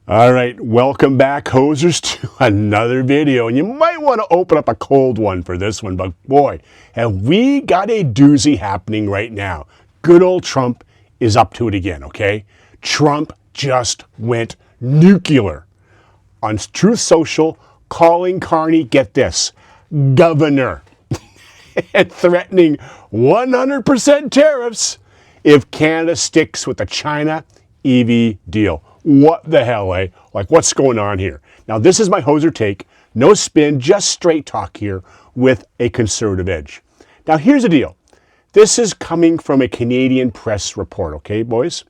All right, welcome back, hosers, to another video. And you might want to open up a cold one for this one, but boy, have we got a doozy happening right now. Good old Trump is up to it again, okay? Trump just went nuclear on Truth Social, calling Carney, get this, governor, and threatening 100% tariffs if Canada sticks with the China EV deal. What the hell, eh? Like, what's going on here? Now, this is my hoser take. No spin, just straight talk here with a conservative edge. Now, here's the deal. This is coming from a Canadian press report, okay, boys?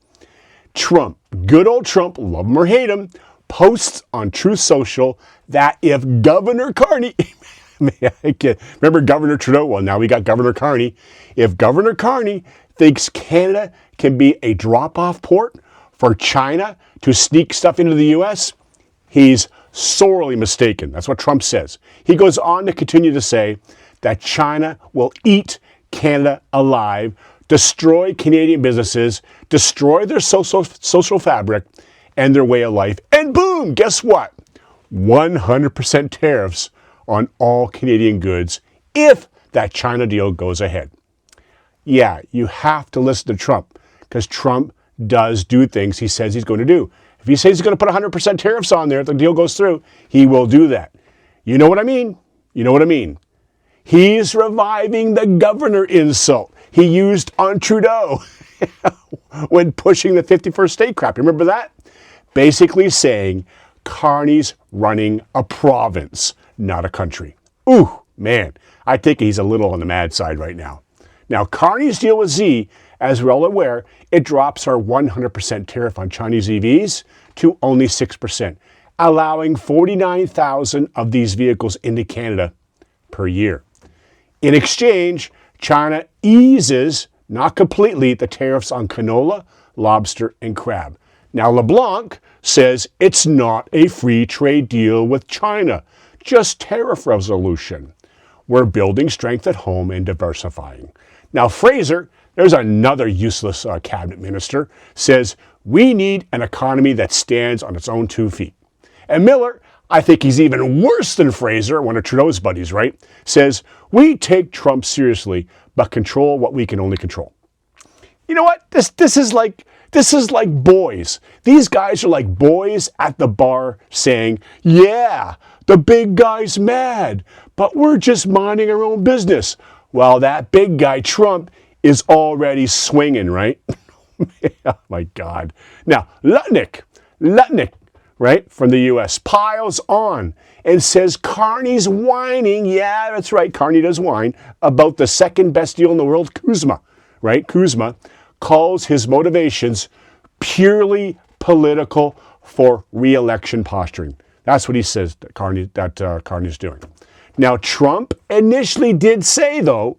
Trump, good old Trump, love him or hate him, posts on Truth Social that if Governor Carney, remember Governor Trudeau? Well, now we got Governor Carney. If Governor Carney thinks Canada can be a drop-off port for China to sneak stuff into the U.S., he's sorely mistaken. That's what Trump says. He goes on to continue to say that China will eat Canada alive, destroy Canadian businesses, destroy their social fabric and their way of life. And boom, guess what? 100% tariffs on all Canadian goods if that China deal goes ahead. Yeah, you have to listen to Trump because Trump does do things he says he's going to do. If he says he's going to put 100% tariffs on there if the deal goes through, he will do that. You know what I mean? You know what I mean? He's reviving the governor insult he used on Trudeau when pushing the 51st state crap. You remember that? Basically saying Carney's running a province, not a country. Ooh, man, I think he's a little on the mad side right now. Now, Carney's deal with Z, as we're all aware, it drops our 100% tariff on Chinese EVs to only 6%, allowing 49,000 of these vehicles into Canada per year. In exchange, China eases, not completely, the tariffs on canola, lobster, and crab. Now, LeBlanc says it's not a free trade deal with China, just tariff resolution. We're building strength at home and diversifying. Now, Fraser, there's another useless cabinet minister, says we need an economy that stands on its own 2 feet. And Miller, I think he's even worse than Fraser, one of Trudeau's buddies, right? Says we take Trump seriously, but control what we can only control. You know what? This is like boys. These guys are like boys at the bar saying, yeah, the big guy's mad, but we're just minding our own business. Well, that big guy, Trump, is already swinging, right? Oh, my God. Now, Lutnick, right, from the U.S., piles on and says Carney's whining. Yeah, that's right, Carney does whine about the second best deal in the world, Kuzma, right? Kuzma calls his motivations purely political for re-election posturing. That's what he says that Carney's doing. Now, Trump initially did say, though,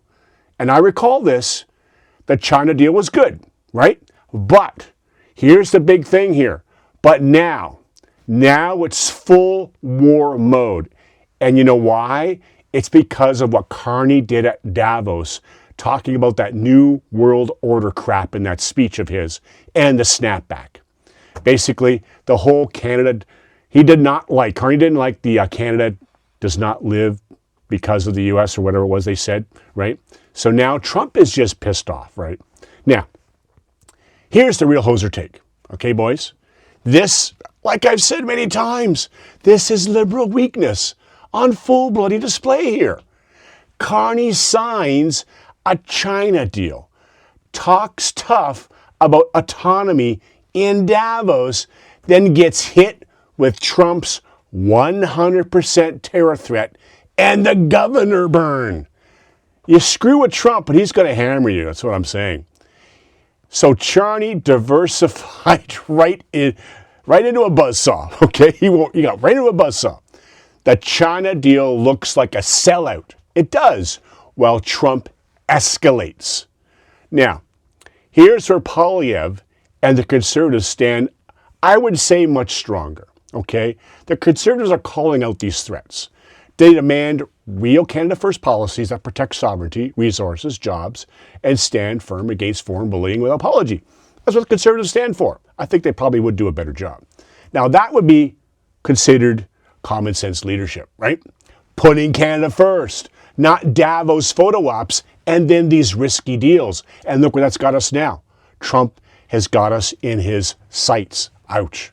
and I recall this, the China deal was good, right? But here's the big thing here. But now it's full war mode. And you know why? It's because of what Carney did at Davos, talking about that new world order crap in that speech of his and the snapback. Basically, the whole Canada, Carney didn't like the Canada does not live because of the U.S. or whatever it was they said, right? So now Trump is just pissed off, right? Now, here's the real hoser take, okay, boys? This, like I've said many times, this is liberal weakness on full bloody display here. Carney signs a China deal, talks tough about autonomy in Davos, then gets hit with Trump's 100% tariff threat and the governor burn. You screw with Trump, but he's going to hammer you. That's what I'm saying. So Carney diversified right into a buzzsaw. Okay, he got right into a buzzsaw. The China deal looks like a sellout. It does, while Trump escalates. Now, here's where Poilievre and the Conservatives stand, I would say, much stronger. Okay, the Conservatives are calling out these threats. They demand real Canada First policies that protect sovereignty, resources, jobs, and stand firm against foreign bullying without apology. That's what the Conservatives stand for. I think they probably would do a better job. Now that would be considered common sense leadership, right? Putting Canada first, not Davos photo ops and then these risky deals. And look where that's got us now. Trump has got us in his sights. Ouch.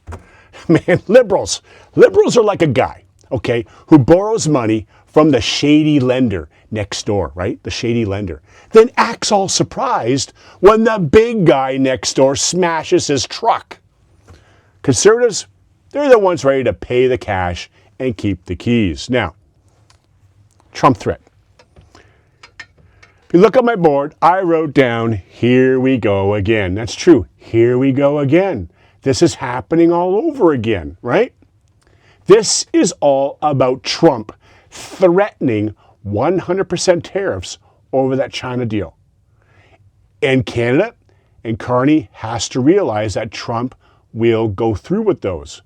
Man, liberals are like a guy, okay, who borrows money from the shady lender next door, right? The shady lender. Then acts all surprised when the big guy next door smashes his truck. Conservatives, they're the ones ready to pay the cash and keep the keys. Now, Trump threat. If you look at my board, I wrote down, here we go again. That's true. Here we go again. This is happening all over again, right? This is all about Trump threatening 100% tariffs over that China deal. And Canada and Carney has to realize that Trump will go through with those.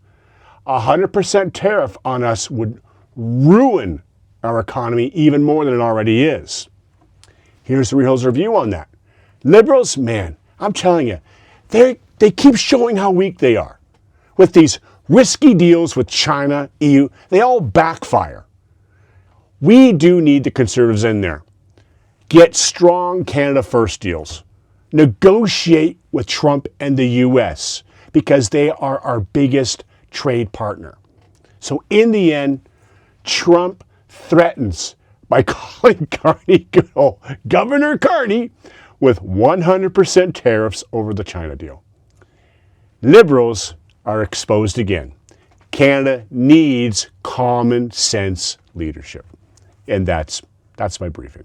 100% tariff on us would ruin our economy even more than it already is. Here's the Real's review on that. Liberals, man, I'm telling you, they keep showing how weak they are. With these risky deals with China, EU, they all backfire. We do need the Conservatives in there. Get strong Canada First deals. Negotiate with Trump and the US because they are our biggest trade partner. So in the end, Trump threatens by calling Carney, good old Governor Carney, with 100% tariffs over the China deal. Liberals are exposed again. Canada needs common sense leadership. And that's my briefing.